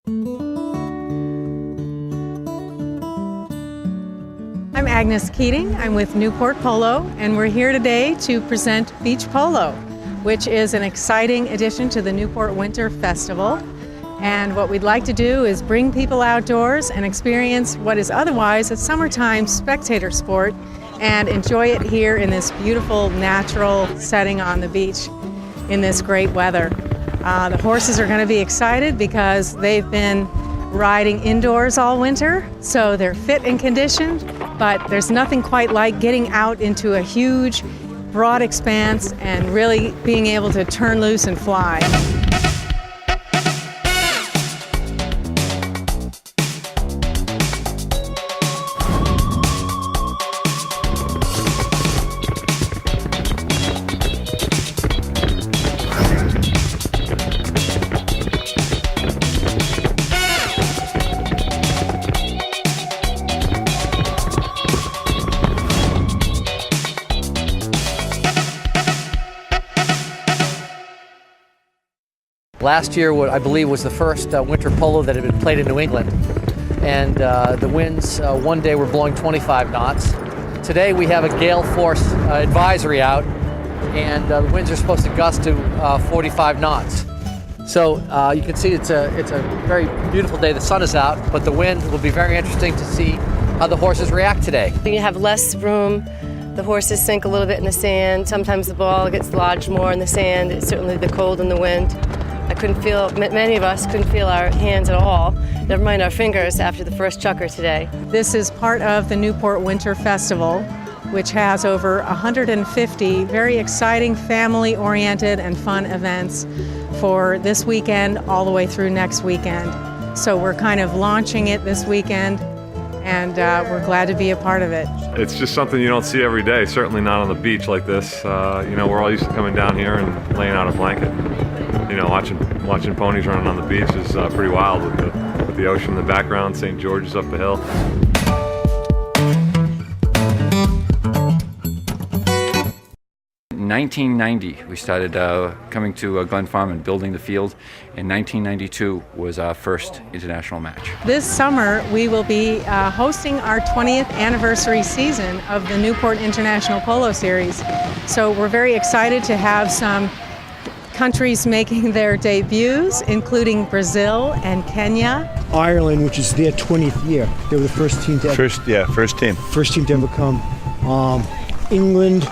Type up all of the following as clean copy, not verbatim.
I'm Agnes Keating. I'm with Newport Polo, and we're here today to present Beach Polo, which is an exciting addition to the Newport Winter Festival. And what we'd like to do is bring people outdoors and experience what is otherwise a summertime spectator sport and enjoy it here in this beautiful natural setting on the beach in this great weather. The horses are going to be excited because they've been riding indoors all winter, so they're fit and conditioned, but there's nothing quite like getting out into a huge, broad expanse and really being able to turn loose and fly. Last year, I believe, was the first winter polo that had been played in New England. And the winds one day were blowing 25 knots. Today we have a gale force advisory out, and the winds are supposed to gust to 45 knots. So you can see it's a very beautiful day. The sun is out, but the wind will be very interesting to see how the horses react today. You have less room. The horses sink a little bit in the sand. Sometimes the ball gets lodged more in the sand. It's certainly the cold and the wind. Many of us couldn't feel our hands at all, never mind our fingers after the first chukker today. This is part of the Newport Winter Festival, which has over 150 very exciting family-oriented and fun events for this weekend all the way through next weekend. So we're kind of launching it this weekend, and we're glad to be a part of it. It's just something you don't see every day, certainly not on the beach like this. We're all used to coming down here and laying out a blanket. Watching ponies running on the beach is pretty wild with the ocean in the background, St. George's up the hill. In 1990, we started coming to Glen Farm and building the field. In 1992 was our first international match. This summer, we will be hosting our 20th anniversary season of the Newport International Polo Series. So we're very excited to have some countries making their debuts, including Brazil and Kenya. Ireland, which is their 20th year. They were the first team to ever. First team. First team to ever come. England,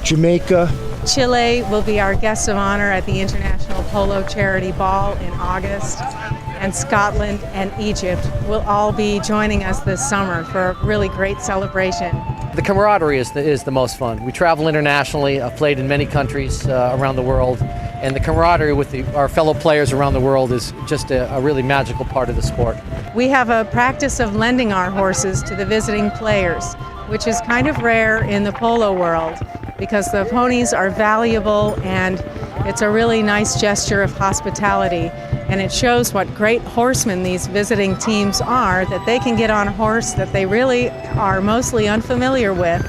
Jamaica. Chile will be our guest of honor at the International Polo Charity Ball in August. And Scotland and Egypt will all be joining us this summer for a really great celebration. The camaraderie is the most fun. We travel internationally. I've played in many countries around the world, and the camaraderie with our fellow players around the world is just a really magical part of the sport. We have a practice of lending our horses to the visiting players, which is kind of rare in the polo world because the ponies are valuable, and it's a really nice gesture of hospitality. And it shows what great horsemen these visiting teams are, that they can get on a horse that they really are mostly unfamiliar with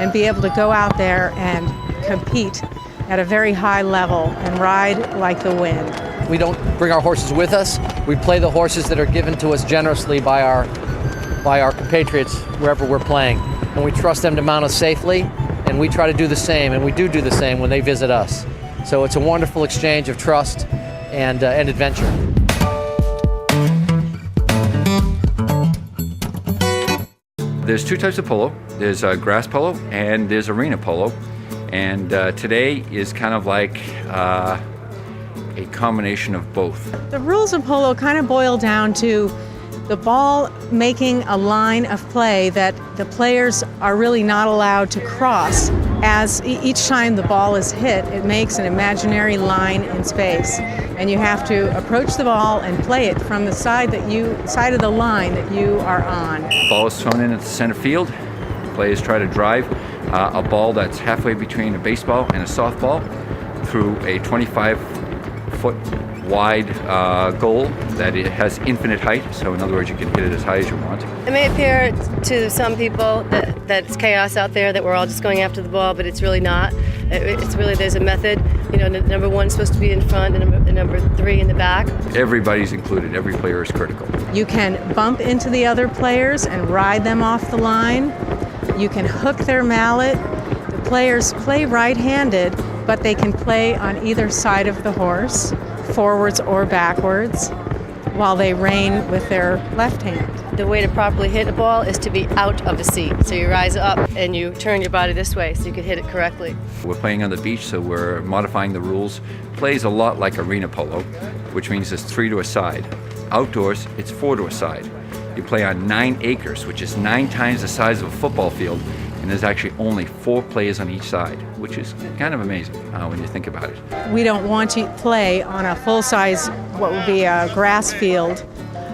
and be able to go out there and compete at a very high level and ride like the wind. We don't bring our horses with us. We play the horses that are given to us generously by our compatriots wherever we're playing. And we trust them to mount us safely, and we try to do the same, and we do the same when they visit us. So it's a wonderful exchange of trust and adventure. There's two types of polo. There's grass polo and there's arena polo. And today is kind of like a combination of both. The rules of polo kind of boil down to the ball making a line of play that the players are really not allowed to cross. As each time the ball is hit, it makes an imaginary line in space. And you have to approach the ball and play it from the side of the line that you are on. Ball is thrown in at the center field. Players try to drive a ball that's halfway between a baseball and a softball through a 25-foot wide goal that it has infinite height. So in other words, you can hit it as high as you want. It may appear to some people that it's chaos out there, that we're all just going after the ball, but it's really not. It's really, there's a method. You know, the number 1 is supposed to be in front and the number 3 in the back. Everybody's included. Every player is critical. You can bump into the other players and ride them off the line. You can hook their mallet. The players play right-handed, but they can play on either side of the horse, forwards or backwards, while they rein with their left hand. The way to properly hit a ball is to be out of the seat. So you rise up and you turn your body this way so you can hit it correctly. We're playing on the beach, so we're modifying the rules. Plays a lot like arena polo, which means there's 3 to a side. Outdoors, it's 4 to a side. You play on 9 acres, which is 9 times the size of a football field, and there's actually only 4 players on each side, which is kind of amazing when you think about it. We don't want to play on a full-size, what would be a grass field,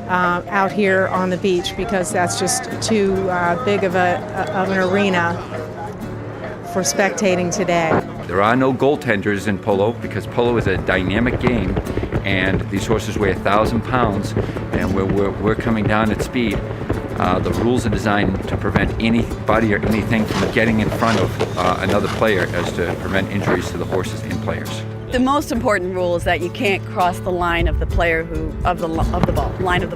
out here on the beach, because that's just too big of an arena for spectating today. There are no goaltenders in polo because polo is a dynamic game, and these horses weigh 1,000 pounds, and we're coming down at speed. The rules are designed to prevent anybody or anything from getting in front of another player, as to prevent injuries to the horses and players. The most important rule is that you can't cross the line of the player of the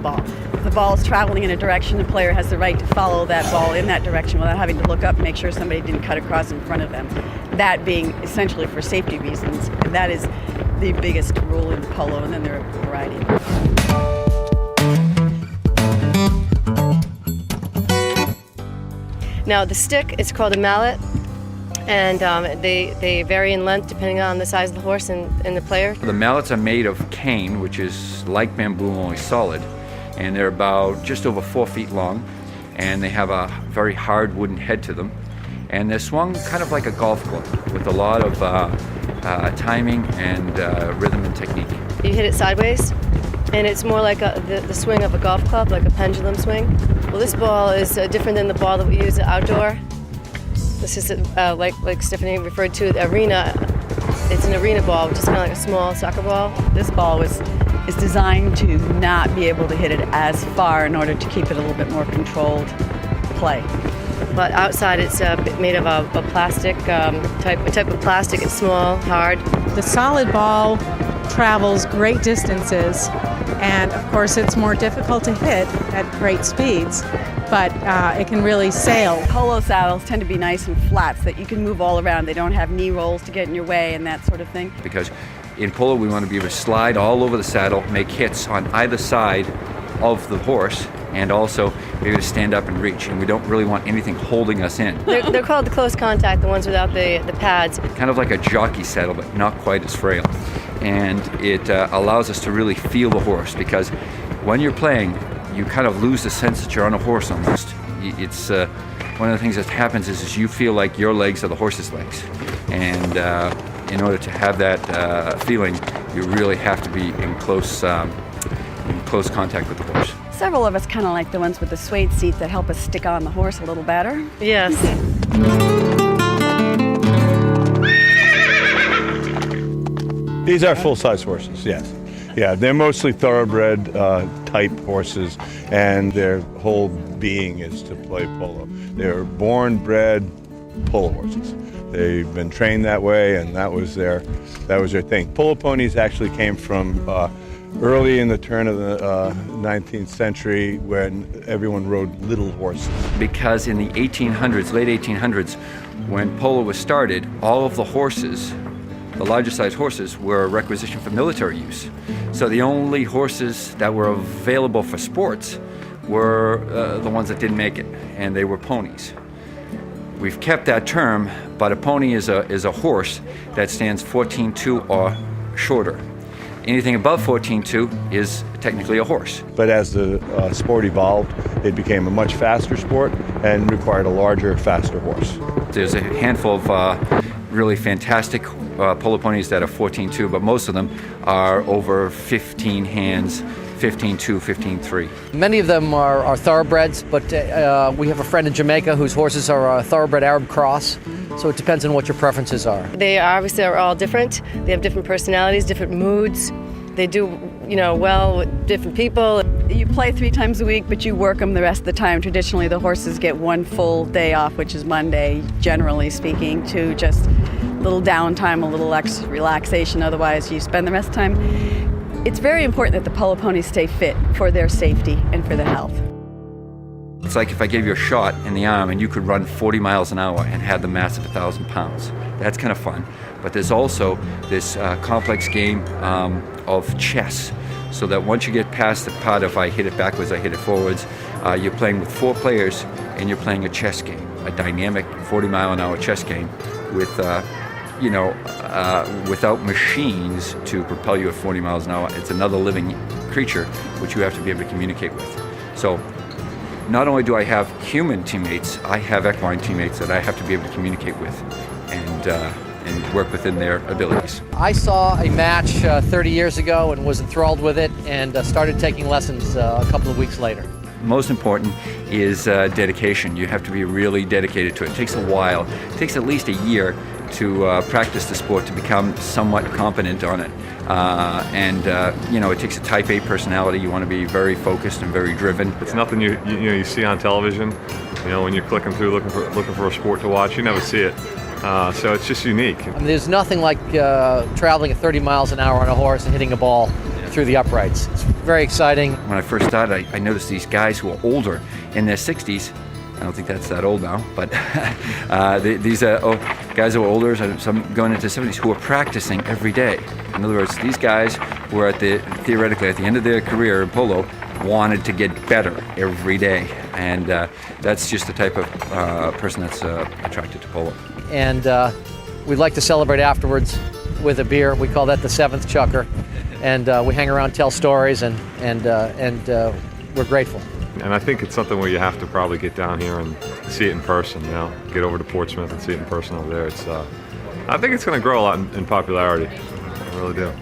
ball. If the ball is traveling in a direction, the player has the right to follow that ball in that direction without having to look up and make sure somebody didn't cut across in front of them. That being essentially for safety reasons. And that is the biggest rule in polo, and then there are a variety. Now the stick is called a mallet, and they vary in length depending on the size of the horse and the player. The mallets are made of cane, which is like bamboo, only solid, and they're about just over 4 feet long, and they have a very hard wooden head to them, and they're swung kind of like a golf club with a lot of timing and rhythm and technique. You hit it sideways, and it's more like the swing of a golf club, like a pendulum swing. Well, this ball is different than the ball that we use outdoor. This is like Stephanie referred to, the arena. It's an arena ball, which is kind of like a small soccer ball. This ball is designed to not be able to hit it as far in order to keep it a little bit more controlled play. But outside, it's made of a plastic type of plastic. It's small, hard. The solid ball travels great distances, and of course it's more difficult to hit at great speeds, but it can really sail. Polo saddles tend to be nice and flat so that you can move all around. They don't have knee rolls to get in your way and that sort of thing. Because in polo we want to be able to slide all over the saddle, make hits on either side of the horse, and also be able to stand up and reach, and we don't really want anything holding us in. They're called the close contact, the ones without the pads. Kind of like a jockey saddle, but not quite as frail. And it allows us to really feel the horse, because when you're playing, you kind of lose the sense that you're on a horse almost. It's one of the things that happens is you feel like your legs are the horse's legs. And in order to have that feeling, you really have to be in close contact with the horse. Several of us kind of like the ones with the suede seat that help us stick on the horse a little better. Yes. These are full-size horses, yes. Yeah, they're mostly thoroughbred type horses, and their whole being is to play polo. They're born-bred polo horses. They've been trained that way, and that was their thing. Polo ponies actually came from early in the turn of the 19th century, when everyone rode little horses. Because in the 1800s, late 1800s, when polo was started, all of the horses, the larger size horses, were a requisition for military use. So the only horses that were available for sports were the ones that didn't make it, and they were ponies. We've kept that term, but a pony is a horse that stands 14.2 or shorter. Anything above 14.2 is technically a horse. But as the sport evolved, it became a much faster sport and required a larger, faster horse. There's a handful of really fantastic polo ponies that are 14.2, but most of them are over 15 hands, 15.2, 15.3. Many of them are thoroughbreds, but we have a friend in Jamaica whose horses are a thoroughbred Arab cross, so it depends on what your preferences are. They obviously are all different. They have different personalities, different moods. They do, well with different people. You play 3 times a week, but you work them the rest of the time. Traditionally, the horses get one full day off, which is Monday, generally speaking, to just little downtime, a little relaxation. Otherwise, you spend the rest of the time. It's very important that the polo ponies stay fit for their safety and for their health. It's like if I gave you a shot in the arm and you could run 40 miles an hour and had the mass of 1,000 pounds. That's kind of fun. But there's also this complex game of chess, so that once you get past the part of I hit it backwards, I hit it forwards, you're playing with 4 players and you're playing a chess game, a dynamic 40-mile-an-hour chess game with, without machines to propel you at 40 miles an hour. It's another living creature which you have to be able to communicate with. So not only do I have human teammates, I have equine teammates that I have to be able to communicate with and work within their abilities. I saw a match 30 years ago and was enthralled with it, and started taking lessons a couple of weeks later. Most important is dedication. You have to be really dedicated to it. It takes a while. It takes at least a year to practice the sport to become somewhat competent on it. It takes a type A personality. You want to be very focused and very driven. It's nothing you see on television. When you're clicking through looking for a sport to watch, you never see it. So it's just unique. I mean, there's nothing like traveling at 30 miles an hour on a horse and hitting a ball through the uprights. It's very exciting. When I first started, I noticed these guys who are older, in their 60s. I don't think that's that old now, but these guys who are older, some going into 70s, who are practicing every day. In other words, these guys were theoretically at the end of their career in polo, wanted to get better every day, and that's just the type of person that's attracted to polo. And we'd like to celebrate afterwards with a beer. We call that the 7th chucker, and we hang around, tell stories, and we're grateful. And I think it's something where you have to probably get down here and see it in person. Get over to Portsmouth and see it in person over there. I think it's going to grow a lot in popularity. I really do.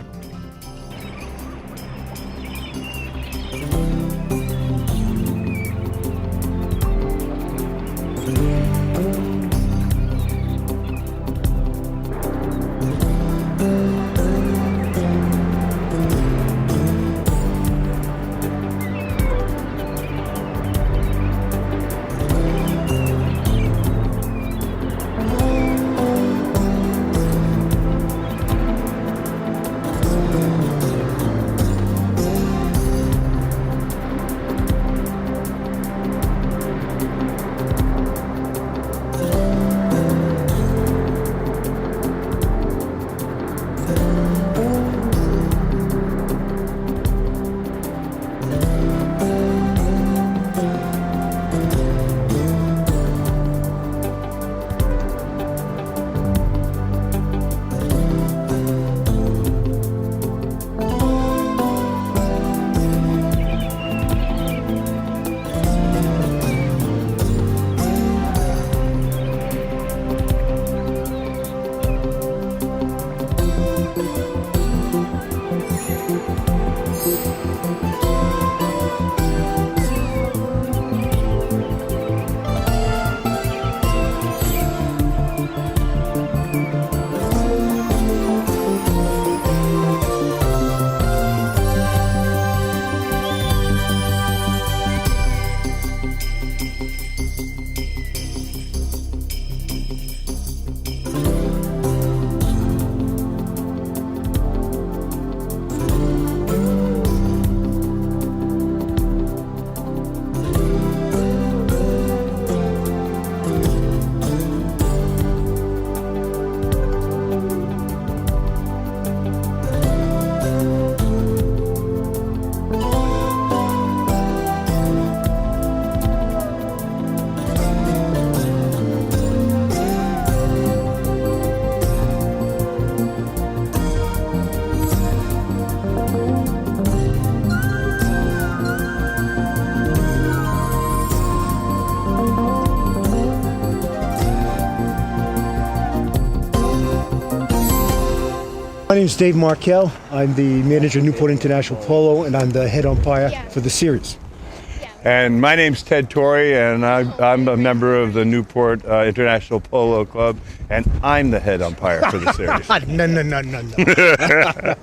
My name is Dave Markell. I'm the manager of Newport International Polo, and I'm the head umpire for the series. And my name's Ted Torrey, and I'm a member of the Newport International Polo Club, and I'm the head umpire for the series. No.